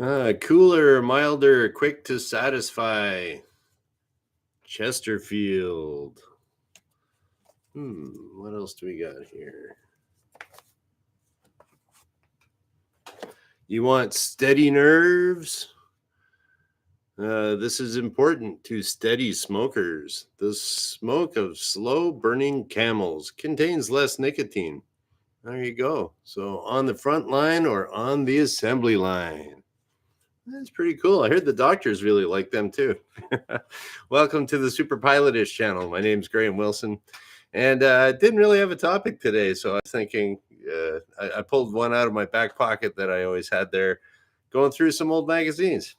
Cooler, milder, quick to satisfy. Chesterfield. What else do we got here? You want steady nerves? This is important to steady smokers. The smoke of slow burning camels contains less nicotine. There you go. So on the front line or on the assembly line. That's pretty cool. I heard the doctors really like them too. Welcome to the superpilotish channel. My name's Graham Wilson, and I didn't really have a topic today, so I was thinking I pulled one out of my back pocket that I always had there, going through some old magazines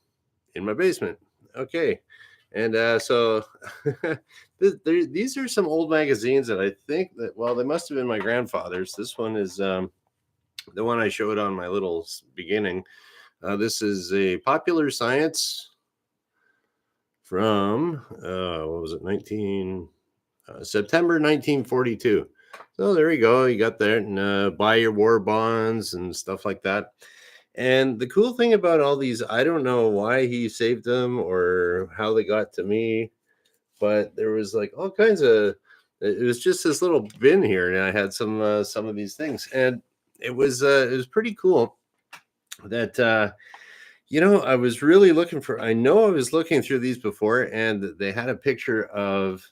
in my basement. Okay, and so these are some old magazines that I think that, well, they must have been my grandfather's. This one is the one I showed on my little beginning. This is a Popular Science from what was it, September 1942. So there you go. You got that, and buy your war bonds and stuff like that. And the cool thing about all these, I don't know why he saved them or how they got to me, but there was like all kinds of. It was just this little bin here, and I had some of these things, and it was pretty cool. That I was really looking for. I know I was looking through these before, and they had a picture of.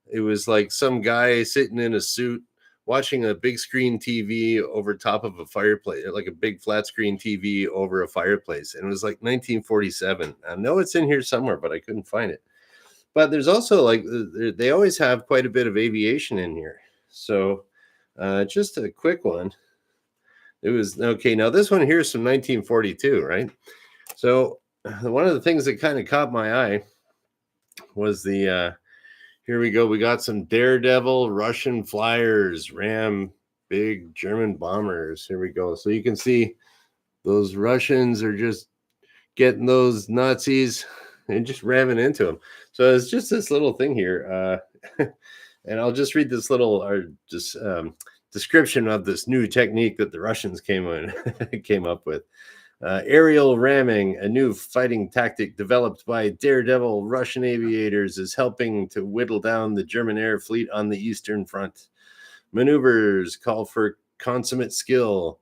It was like some guy sitting in a suit watching a big screen TV over top of a fireplace, like a big flat screen TV over a fireplace. And it was like 1947. I know it's in here somewhere, but I couldn't find it. But there's also like, they always have quite a bit of aviation in here. So just a quick one. It was okay. Now, this one here is from 1942, right? So one of the things that kind of caught my eye was the, here we go. We got some daredevil Russian flyers, ram big German bombers. Here we go. So you can see those Russians are just getting those Nazis and just ramming into them. So it's just this little thing here. And I'll just read this little description of this new technique that the Russians came up with. Aerial ramming, a new fighting tactic developed by daredevil Russian aviators, is helping to whittle down the German air fleet on the Eastern Front. Maneuvers call for consummate skill.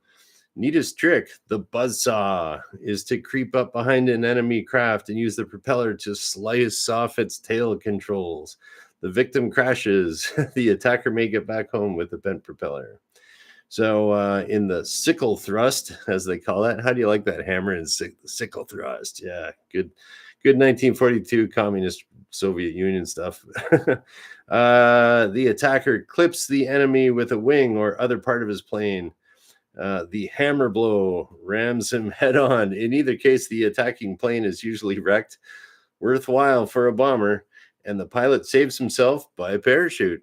Neatest trick, the buzzsaw, is to creep up behind an enemy craft and use the propeller to slice off its tail controls. The victim crashes. The attacker may get back home with a bent propeller. So in the sickle thrust, as they call it, how do you like that hammer and sickle thrust? Yeah, good 1942 communist Soviet Union stuff. The attacker clips the enemy with a wing or other part of his plane. The hammer blow rams him head on. In either case, the attacking plane is usually wrecked, worthwhile for a bomber, and the pilot saves himself by a parachute.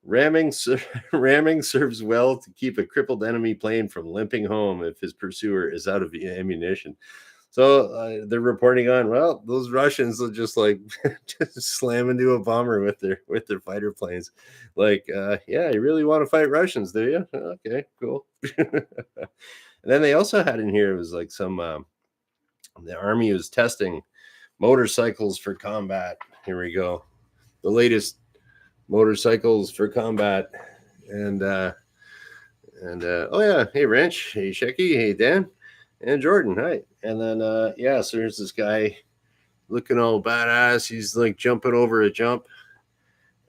Ramming serves well to keep a crippled enemy plane from limping home if his pursuer is out of ammunition. So they're reporting on, well, those Russians will just like just slam into a bomber with their fighter planes. Like, yeah, you really want to fight Russians, do you? Okay, cool. And then they also had in here, it was like some the Army was testing motorcycles for combat. Here we go. The latest motorcycles for combat. And oh yeah, hey Wrench, hey Shecky, hey Dan, and Jordan, hi. And then yeah, so there's this guy looking all badass. He's like jumping over a jump,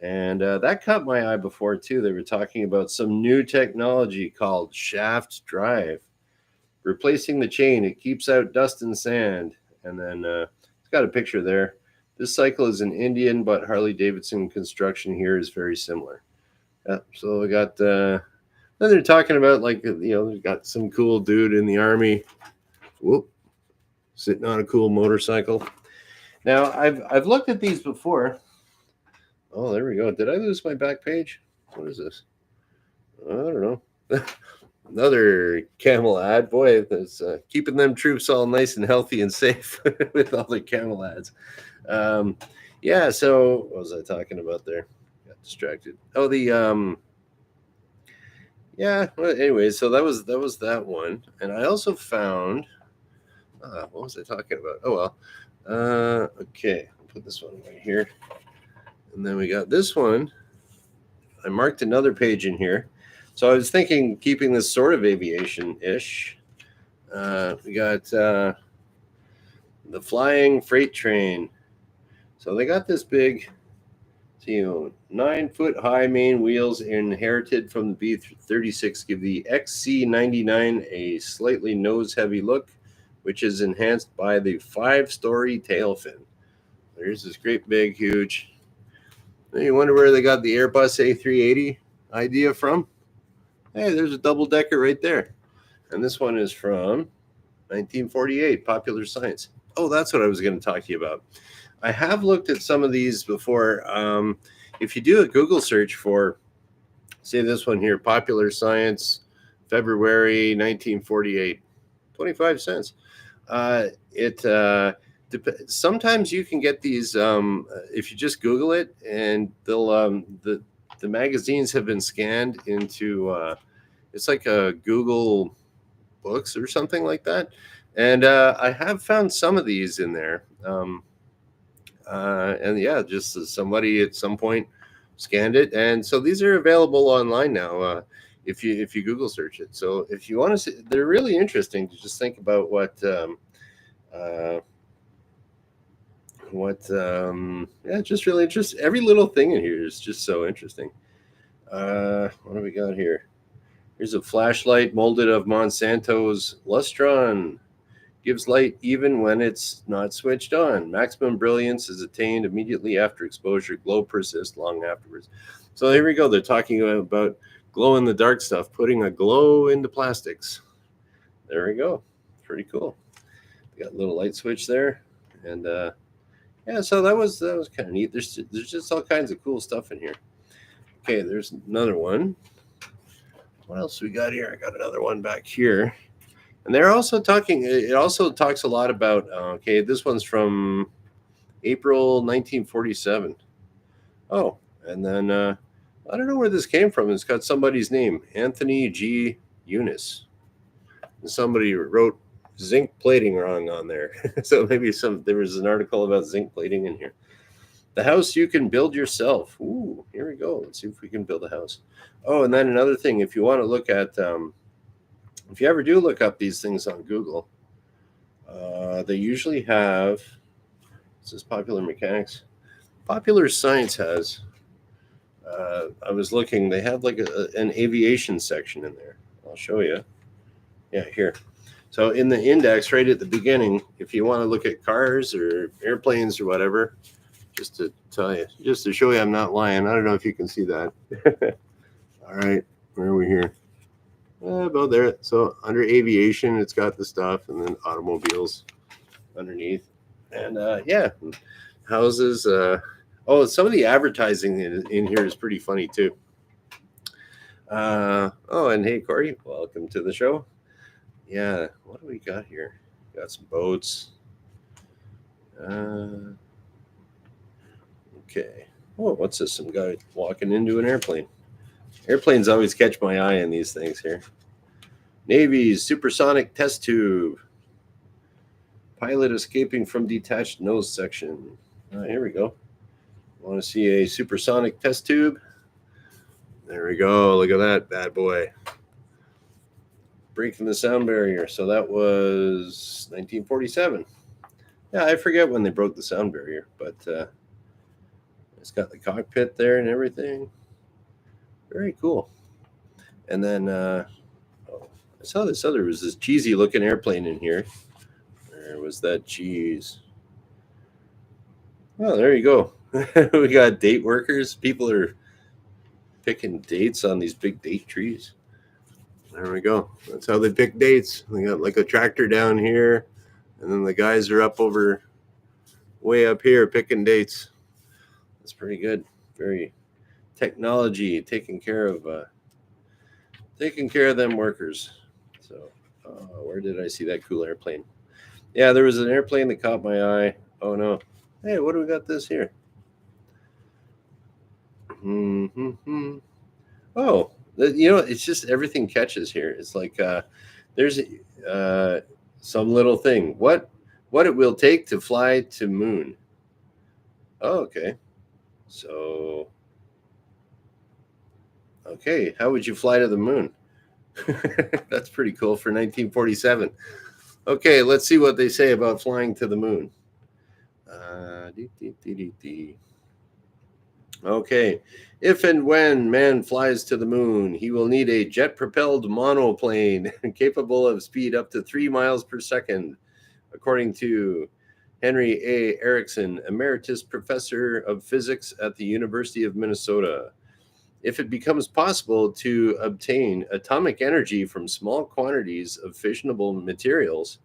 and that caught my eye before too. They were talking about some new technology called shaft drive, replacing the chain. It keeps out dust and sand. And then it's got a picture there. This cycle is an Indian, but Harley-Davidson construction here is very similar. Yeah, so we got, then they're talking about like, they've got some cool dude in the Army, sitting on a cool motorcycle. Now, I've looked at these before. Oh, there we go. Did I lose my back page? What is this? I don't know. Another camel ad. Boy, that's keeping them troops all nice and healthy and safe with all the camel ads. Yeah, so what was I talking about there? Got distracted. Oh, yeah, well, anyway, so that was that one. And I also found What was I talking about? Oh, well. Okay. I'll put this one right here. And then we got this one. I marked another page in here. So I was thinking, keeping this sort of aviation-ish. We got the flying freight train. So they got this big, 9-foot high main wheels inherited from the B-36 give the XC-99 a slightly nose-heavy look, which is enhanced by the 5-story tail fin. There's this great big, huge. You wonder where they got the Airbus A380 idea from? Hey, there's a double-decker right there. And this one is from 1948, Popular Science. Oh, that's what I was going to talk to you about. I have looked at some of these before. If you do a Google search for, say this one here, Popular Science, February 1948, 25 cents. Sometimes you can get these if you just Google it, and they'll the magazines have been scanned into it's like a Google Books or something like that, and I have found some of these in there. And yeah, just somebody at some point scanned it, and so these are available online now if you Google search it. So if you want to see, they're really interesting to just think about what just really interesting. Every little thing in here is just so interesting. What do we got here? Here's a flashlight molded of Monsanto's Lustron. Gives light even when it's not switched on. Maximum brilliance is attained immediately after exposure. Glow persists long afterwards. So here we go. They're talking about glow-in-the-dark stuff, putting a glow into plastics. There we go. Pretty cool. We got a little light switch there, and yeah. So that was kind of neat. There's just all kinds of cool stuff in here. Okay, there's another one. What else we got here? I got another one back here. And they're also talking, it also talks a lot about, okay, this one's from April 1947. Oh, and then I don't know where this came from. It's got somebody's name, Anthony G. Eunice. And somebody wrote zinc plating wrong on there. So maybe there was an article about zinc plating in here. The house you can build yourself. Ooh, here we go. Let's see if we can build a house. Oh, and then another thing, if you want to look at, if you ever do look up these things on Google, they usually have, this is Popular Mechanics. Popular Science has, I was looking, they have like an aviation section in there. I'll show you. Yeah, here. So in the index, right at the beginning, if you want to look at cars or airplanes or whatever, just to tell you, just to show you I'm not lying. I don't know if you can see that. All right, where are we here? About there. So under aviation, it's got the stuff, and then automobiles underneath, and yeah, houses. Oh, some of the advertising in here is pretty funny too. Oh, and hey, Corey, welcome to the show. Yeah, what do we got here? Got some boats. Okay. Oh, what's this? Some guy walking into an airplane. Airplanes always catch my eye in these things here. Navy's supersonic test tube. Pilot escaping from detached nose section. Here we go. Want to see a supersonic test tube? There we go. Look at that bad boy. Breaking the sound barrier. So that was 1947. Yeah, I forget when they broke the sound barrier, but it's got the cockpit there and everything. Very cool. And then I saw this other, was this cheesy looking airplane in here. Where was that cheese? Oh, there you go. We got date workers. People are picking dates on these big date trees. There we go. That's how they pick dates. They got like a tractor down here, and then the guys are up over, way up here picking dates. That's pretty good. Very technology taking care of them workers. So where did I see that cool airplane? Yeah, there was an airplane that caught my eye. Oh no. Hey, what do we got this here? Oh, it's just everything catches here. It's like there's Some little thing. What it will take to fly to moon. Oh, okay. So, okay, how would you fly to the moon? That's pretty cool for 1947. Okay, let's see what they say about flying to the moon. Dee, dee, dee, dee, dee. Okay, if and when man flies to the moon, he will need a jet propelled monoplane capable of speed up to 3 miles per second, according to Henry A. Erickson, Emeritus Professor of Physics at the University of Minnesota. If it becomes possible to obtain atomic energy from small quantities of fissionable materials,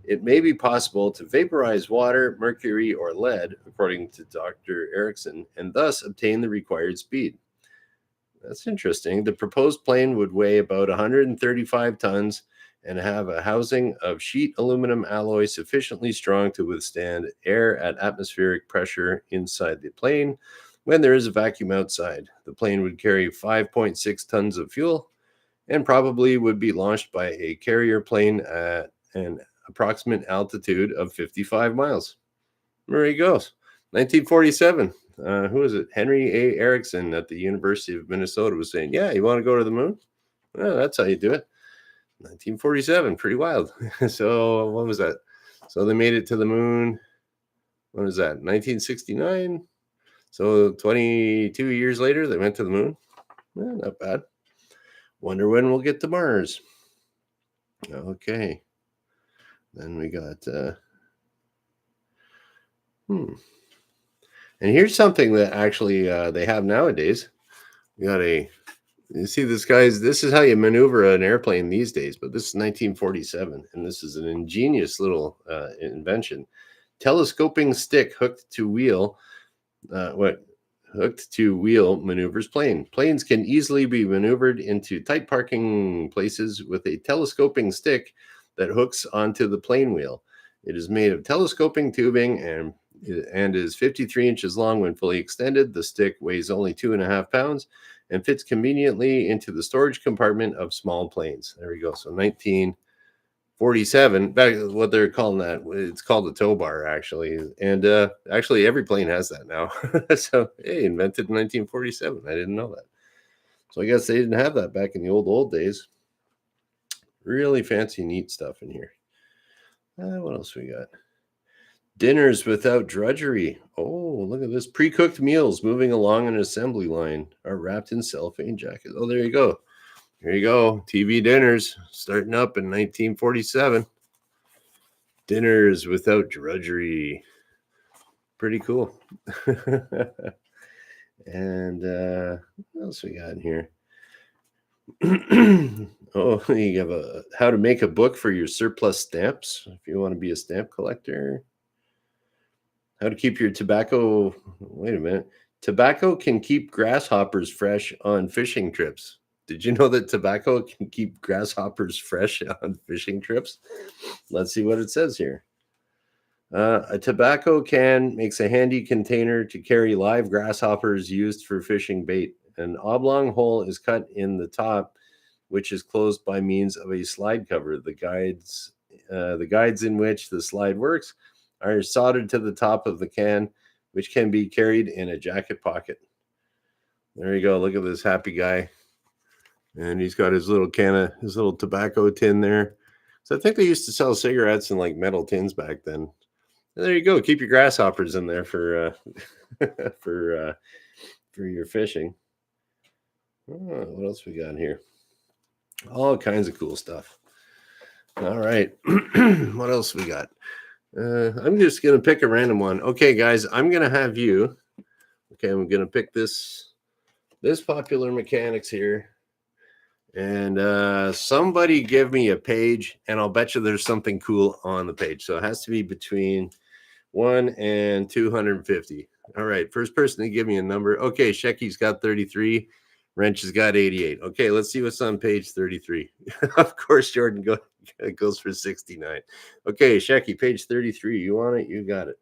it may be possible to vaporize water, mercury, or lead, according to Dr. Erickson, and thus obtain the required speed. That's interesting. The proposed plane would weigh about 135 tons and have a housing of sheet aluminum alloy sufficiently strong to withstand air at atmospheric pressure inside the plane when there is a vacuum outside. The plane would carry 5.6 tons of fuel and probably would be launched by a carrier plane at an approximate altitude of 55 miles. There he goes. 1947. Who is it? Henry A. Erickson at the University of Minnesota was saying, yeah, you want to go to the moon? Well, that's how you do it. 1947. Pretty wild. So, what was that? So, they made it to the moon. What was that? 1969. So, 22 years later, they went to the moon. Not bad. Wonder when we'll get to Mars. Okay. Then we got and here's something that actually they have nowadays. We got you see this is how you maneuver an airplane these days, but this is 1947 and this is an ingenious little invention. Telescoping stick hooked to wheel maneuvers plane. Planes can easily be maneuvered into tight parking places with a telescoping stick that hooks onto the plane wheel. It is made of telescoping tubing and is 53 inches long when fully extended. The stick weighs only 2.5 pounds and fits conveniently into the storage compartment of small planes. There we go. So 1947, back what they're calling that. It's called a tow bar, actually. And actually, every plane has that now. So, hey, invented in 1947. I didn't know that. So I guess they didn't have that back in the old days. Really fancy, neat stuff in here. What else we got? Dinners without drudgery. Oh, look at this. Pre-cooked meals moving along an assembly line are wrapped in cellophane jackets. Oh, there you go. There you go. TV dinners starting up in 1947. Dinners without drudgery. Pretty cool. And what else we got in here? Oh, you have how to make a book for your surplus stamps if you want to be a stamp collector. How to keep your tobacco. Wait a minute. Tobacco can keep grasshoppers fresh on fishing trips. Did you know that tobacco can keep grasshoppers fresh on fishing trips? Let's see what it says here. A tobacco can makes a handy container to carry live grasshoppers used for fishing bait. An oblong hole is cut in the top, which is closed by means of a slide cover. The guides in which the slide works are soldered to the top of the can, which can be carried in a jacket pocket. There you go. Look at this happy guy. And he's got his little his little tobacco tin there. So I think they used to sell cigarettes in like metal tins back then. And there you go. Keep your grasshoppers in there for for your fishing. What else we got here? All kinds of cool stuff. All right. What else we got? I'm just going to pick a random one. Okay, guys, I'm going to have you. Okay, I'm going to pick this Popular Mechanics here. And somebody give me a page, and I'll bet you there's something cool on the page. So it has to be between 1 and 250. All right, first person to give me a number. Okay, Shecky's got 33. Wrench has got 88. Okay, let's see what's on page 33. Of course, Jordan goes for 69. Okay, Shecky, page 33. You want it? You got it.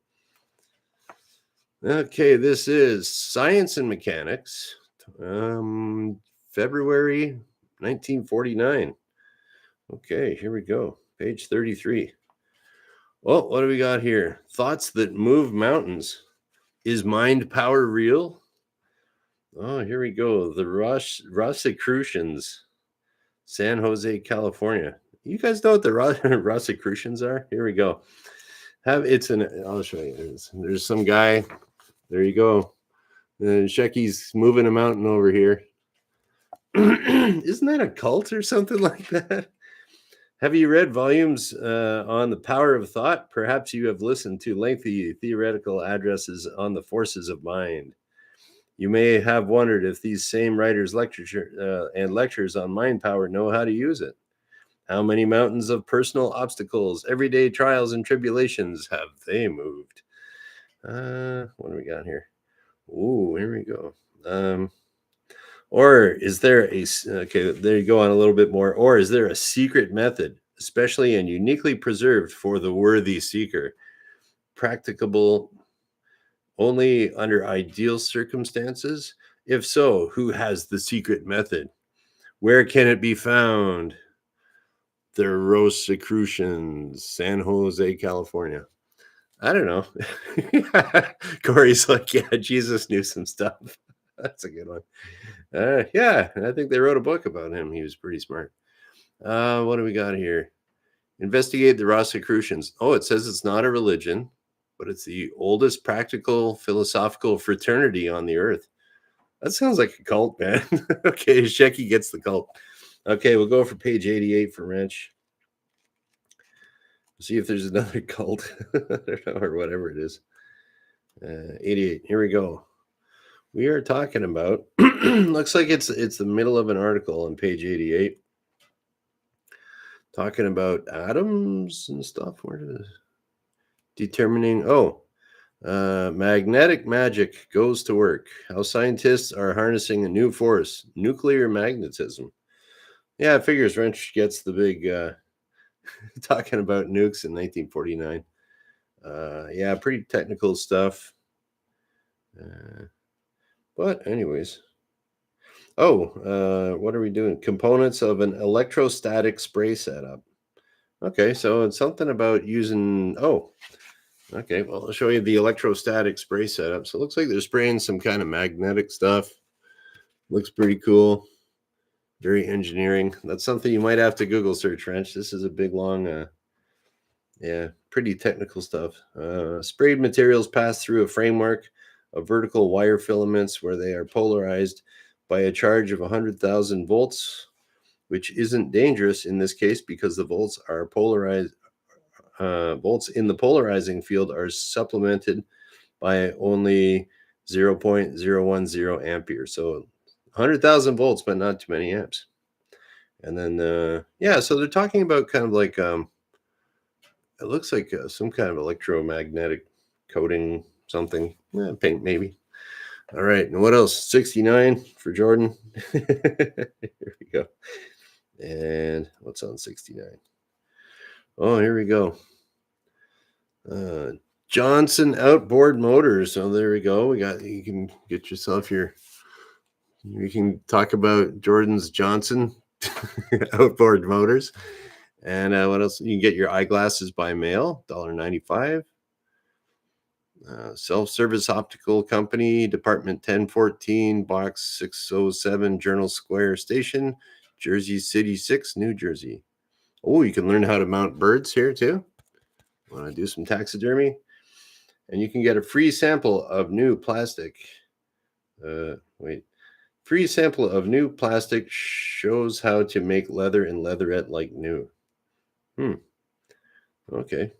Okay, this is Science and Mechanics, February 1949. Okay, here we go. Page 33. Well, what do we got here? Thoughts that move mountains. Is mind power real? Oh, here we go. The Rosicrucians, San Jose, California. You guys know what the Rosicrucians are? Here we go. I'll show you. There's some guy. There you go. And Shecky's moving a mountain over here. Isn't that a cult or something like that? Have you read volumes on the power of thought? Perhaps you have listened to lengthy theoretical addresses on the forces of mind. You may have wondered if these same writers' lectures on mind power know how to use it. How many mountains of personal obstacles, everyday trials, and tribulations have they moved? What do we got here? Ooh, here we go. Or is there okay, there you go on a little bit more. Or is there a secret method, especially and uniquely preserved for the worthy seeker, practicable only under ideal circumstances? If so, who has the secret method? Where can it be found? The Rosicrucians, San Jose, California. I don't know. Corey's like, yeah, Jesus knew some stuff. That's a good one. Yeah, I think they wrote a book about him. He was pretty smart. What do we got here? Investigate the Rosicrucians. Oh, it says it's not a religion, but it's the oldest practical philosophical fraternity on the earth. That sounds like a cult, man. Okay, Shecky gets the cult. Okay, we'll go for page 88 for Wrench. See if there's another cult or whatever it is. 88. Here we go. We are talking about, looks like it's the middle of an article on page 88. Talking about atoms and stuff. Where does determining, magnetic magic goes to work. How scientists are harnessing a new force, nuclear magnetism. Yeah, it figures Wrench gets the big talking about nukes in 1949. Yeah, pretty technical stuff. But anyways. What are we doing? Components of an electrostatic spray setup. Okay, so it's something about using, okay, well, I'll show you the electrostatic spray setup. So it looks like they're spraying some kind of magnetic stuff. Looks pretty cool. Very engineering. That's something you might have to Google search, Wrench. This is a big, long, pretty technical stuff. Sprayed materials pass through a framework of vertical wire filaments where they are polarized by a charge of 100,000 volts, which isn't dangerous in this case because the volts are polarized. Volts in the polarizing field are supplemented by only 0.010 amperes. So 100,000 volts, but not too many amps. And then, so they're talking about kind of like, it looks like some kind of electromagnetic coating, something, paint maybe. All right, and what else? 69 for Jordan. Here we go. And what's on 69? Oh, here we go. Johnson outboard motors. So there we go. You can get yourself you can talk about Jordan's Johnson outboard motors. And what else? You can get your eyeglasses by mail, $1.95. Self-service optical company, Department 1014, Box 607, Journal Square Station, Jersey City 6, New Jersey. Oh, you can learn how to mount birds here too. Want to do some taxidermy? And you can get a free sample of new plastic. Free sample of new plastic shows how to make leather and leatherette like new. Okay.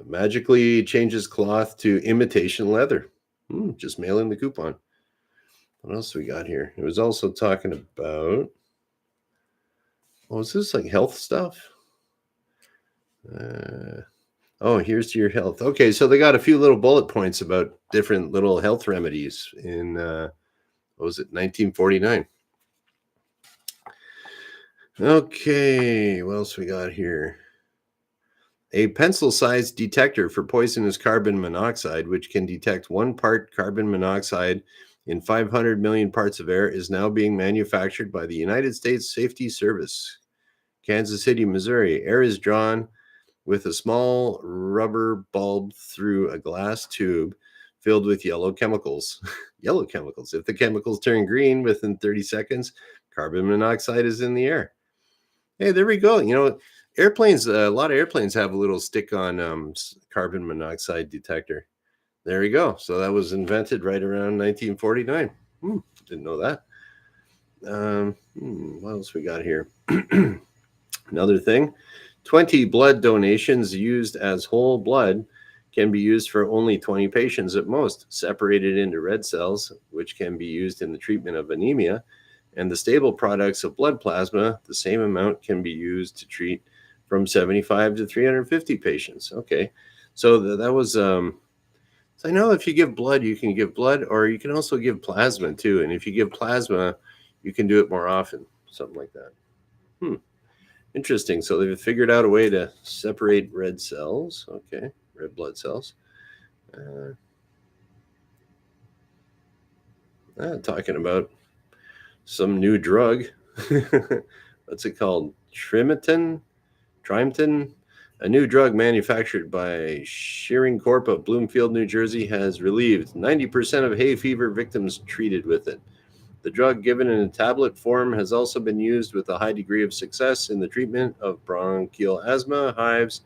Magically changes cloth to imitation leather. Just mail in the coupon. What else we got here? It was also talking about, is this like health stuff? Here's your health. Okay, so they got a few little bullet points about different little health remedies in, 1949? Okay, what else we got here? A pencil-sized detector for poisonous carbon monoxide, which can detect 1 part carbon monoxide in 500 million parts of air, is now being manufactured by the United States Safety Service Kansas City, Missouri. Air is drawn with a small rubber bulb through a glass tube filled with yellow chemicals. Yellow chemicals. If the chemicals turn green within 30 seconds, carbon monoxide is in the air. Hey, there we go. Airplanes, a lot of airplanes have a little stick on carbon monoxide detector. There we go. So that was invented right around 1949. Didn't know that. What else we got here? Another thing, 20 blood donations used as whole blood can be used for only 20 patients at most, separated into red cells, which can be used in the treatment of anemia, and the stable products of blood plasma. The same amount can be used to treat from 75 to 350 patients. Okay, so that was so I know if you give blood, you can give blood, or you can also give plasma too. And if you give plasma, you can do it more often, something like that. Interesting. So they've figured out a way to separate red cells. Okay, red blood cells. Talking about some new drug. What's it called? Trimeton, a new drug manufactured by Shearing Corp of Bloomfield, New Jersey, has relieved 90% of hay fever victims treated with it. The drug, given in a tablet form, has also been used with a high degree of success in the treatment of bronchial asthma, hives,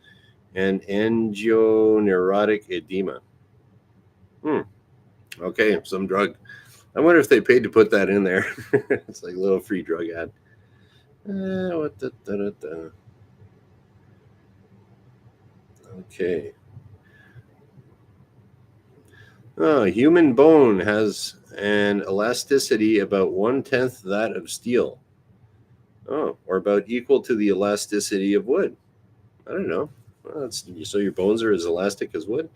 and angioneurotic edema. Okay, some drug. I wonder if they paid to put that in there. It's like a little free drug ad. Okay. Human bone has an elasticity about 1/10 that of steel. Or about equal to the elasticity of wood. I don't know. So your bones are as elastic as wood?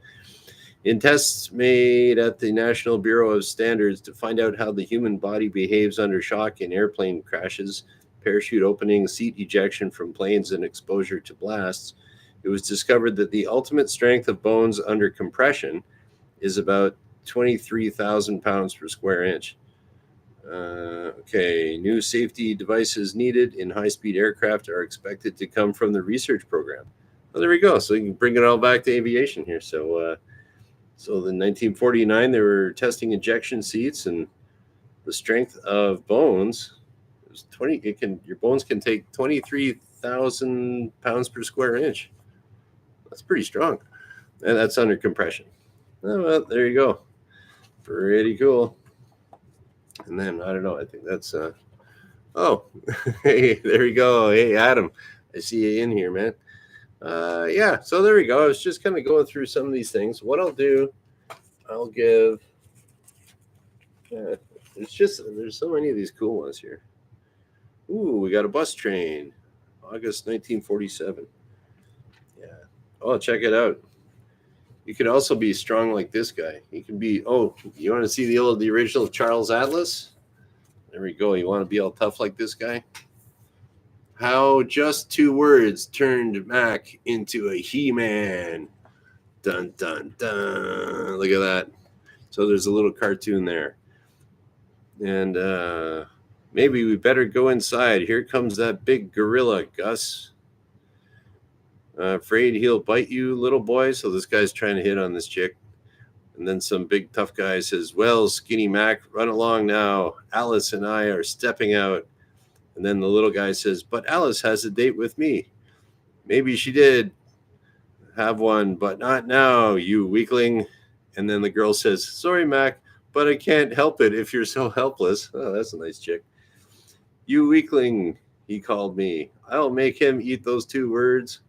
In tests made at the National Bureau of Standards to find out how the human body behaves under shock in airplane crashes, parachute opening, seat ejection from planes, and exposure to blasts, it was discovered that the ultimate strength of bones under compression is about 23,000 pounds per square inch. Okay, new safety devices needed in high-speed aircraft are expected to come from the research program. Well, there we go. So you can bring it all back to aviation here. So in 1949, they were testing injection seats, and the strength of bones is 20. Your bones can take 23,000 pounds per square inch. That's pretty strong, and that's under compression. Well, there you go. Pretty cool. And then I don't know. I think that's hey, there you go. Hey, Adam, I see you in here, man. Yeah. So there we go. I was just kind of going through some of these things. What I'll do, I'll give. There's so many of these cool ones here. Ooh, we got a bus train, August 1947. Yeah. Oh, check it out. You could also be strong like this guy. You can be. Oh, you want to see the original Charles Atlas? There we go. You want to be all tough like this guy? How just 2 words turned Mac into a He-Man. Dun, dun, dun. Look at that. So there's a little cartoon there. And maybe we better go inside. Here comes that big gorilla, Gus. Afraid he'll bite you, little boy. So this guy's trying to hit on this chick. And then some big tough guy says, well, Skinny Mac, run along now. Alice and I are stepping out. And then the little guy says, but Alice has a date with me. Maybe she did have one, but not now, you weakling. And then the girl says, sorry, Mac, but I can't help it if you're so helpless. Oh, that's a nice chick. You weakling, he called me. I'll make him eat those 2 words.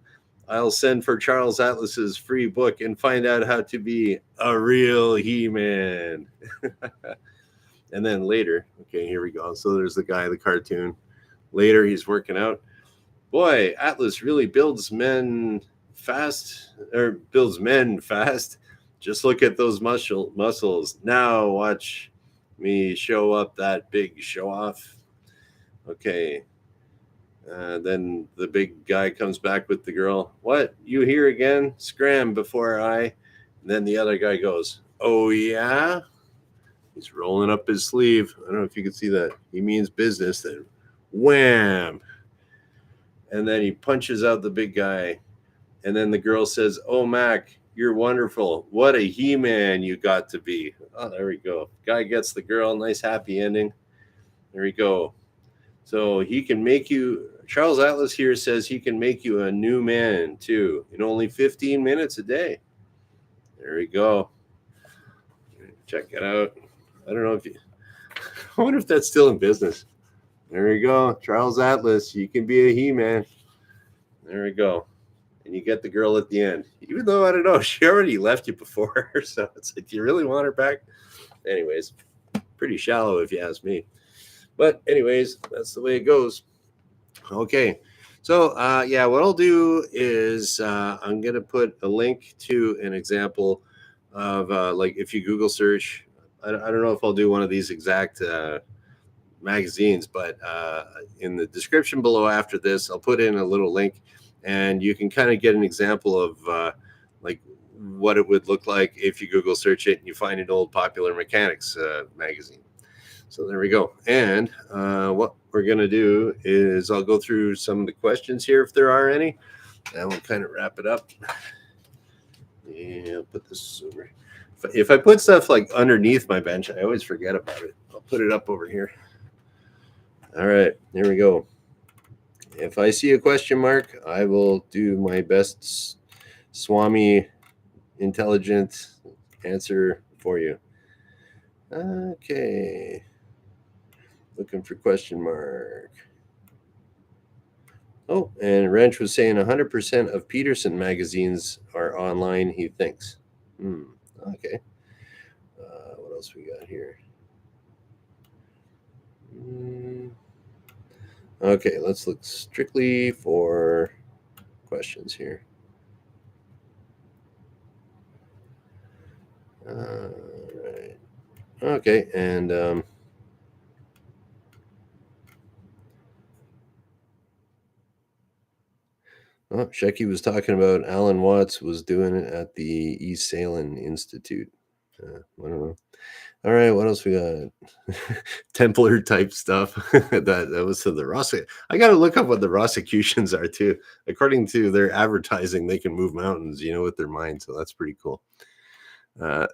I'll send for Charles Atlas's free book and find out how to be a real He-Man. And then later, okay, here we go. So there's the guy, the cartoon. Later, he's working out. Boy, Atlas really builds men fast. Just look at those muscles. Now watch me show up that big show off. Okay. Then the big guy comes back with the girl. What? You here again? Scram before I. And then the other guy goes, oh, yeah? He's rolling up his sleeve. I don't know if you can see that. He means business. Then wham. and then he punches out the big guy, and then the girl says, "Oh, Mac, you're wonderful. What a He-Man you got to be." Oh, there we go. Guy gets the girl. Nice happy ending. There we go. So he can make you. Charles Atlas here says he can make you a new man too in only 15 minutes a day. There we go. Check it out. I don't know if you. I wonder if that's still in business. There we go. Charles Atlas. You can be a He-Man. There we go. And you get the girl at the end. Even though, I don't know, she already left you before. So it's like, do you really want her back? Anyways, pretty shallow if you ask me. But anyways, that's the way it goes. Okay. So, yeah, what I'll do is I'm going to put a link to an example of, like, if you Google search, I don't know if I'll do one of these exact magazines, but in the description below after this, I'll put in a little link, and you can kind of get an example of like what it would look like if you Google search it and you find an old Popular Mechanics magazine. So there we go. And what we're going to do is I'll go through some of the questions here if there are any, and we'll kind of wrap it up. Yeah, I'll put this over. If I put stuff like underneath my bench, I always forget about it. I'll put it up over here. All right, there we go. If I see a question mark, I will do my best Swami intelligent answer for you. Okay. Looking for question mark. Oh, and Wrench was saying 100% of Peterson magazines are online, he thinks. Okay. What else we got here? Okay, let's look strictly for questions here. Right. Okay, and oh, Shecky was talking about Alan Watts was doing it at the East Salem Institute. I don't know. All right, what else we got? Templar type stuff. that was to the Rossi. I got to look up what the Rosicrucians are too. According to their advertising, they can move mountains, with their mind. So that's pretty cool. And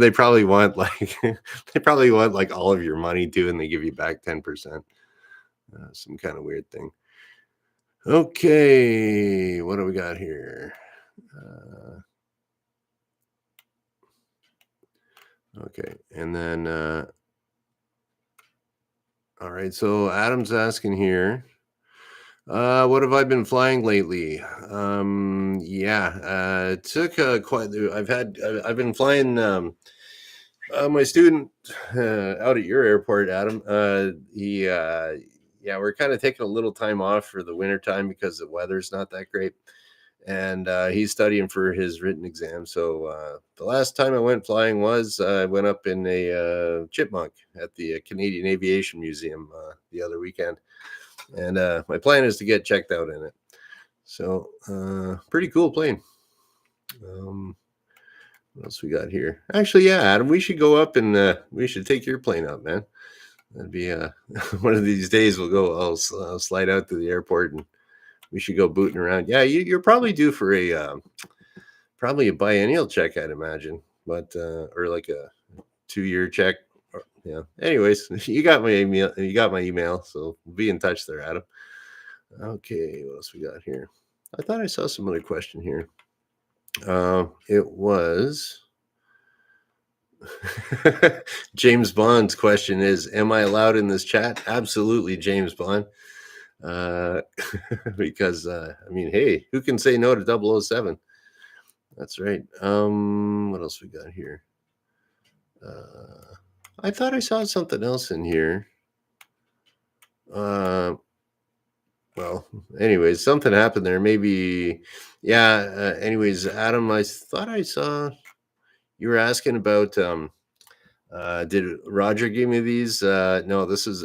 they probably want like all of your money too, and they give you back 10%. Some kind of weird thing. Okay, what do we got here? Okay, and then all right, so Adam's asking here, what have I been flying lately? It took I've been flying my student out at your airport, Adam. We're kind of taking a little time off for the winter time because the weather's not that great. And he's studying for his written exam. So the last time I went flying I went up in a Chipmunk at the Canadian Aviation Museum the other weekend. And my plan is to get checked out in it. So pretty cool plane. What else we got here? Actually, yeah, Adam, we should go up and we should take your plane up, man. That'd be one of these days I'll slide out to the airport and we should go booting around. Yeah, you're probably due for probably a biennial check, I'd imagine, but or like a 2-year check. Yeah. Anyways, you got my email, so we'll be in touch there, Adam. Okay, what else we got here? I thought I saw some other question here. It was James Bond's question is, am I allowed in this chat? Absolutely, James Bond. Because hey, who can say no to 007? That's right. What else we got here? I thought I saw something else in here. Well, anyways, something happened there. Maybe, yeah. Anyways, Adam, I thought I saw you were asking about. Did Roger give me these? No, this is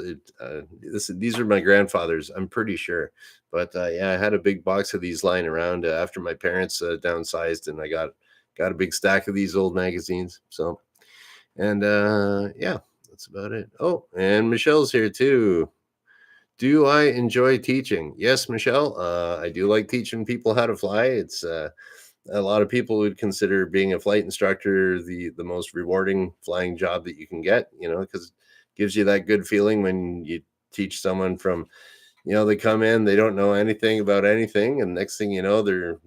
these are my grandfather's. I'm pretty sure, but yeah, I had a big box of these lying around after my parents downsized, and I got a big stack of these old magazines. So, and yeah, that's about it. Oh, and Michelle's here too. Do I enjoy teaching? Yes, Michelle. I do like teaching people how to fly. It's a lot of people would consider being a flight instructor the most rewarding flying job that you can get. Because it gives you that good feeling when you teach someone from, they come in, they don't know anything about anything, and next thing you know, they're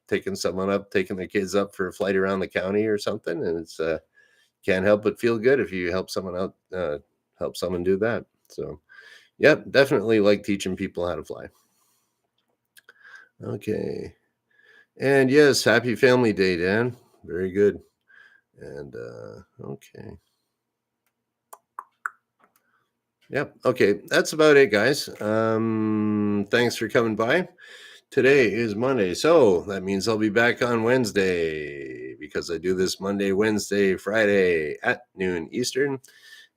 taking their kids up for a flight around the county or something, and it's can't help but feel good if you help someone out, help someone do that. So, yep, definitely like teaching people how to fly. Okay. And yes, happy family day, Dan. Very good. And okay. Yep. Okay. That's about it, guys. Thanks for coming by. Today is Monday. So that means I'll be back on Wednesday because I do this Monday, Wednesday, Friday at noon Eastern.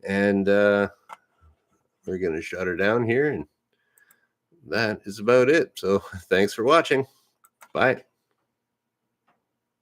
And we're going to shut her down here. And that is about it. So thanks for watching. Bye.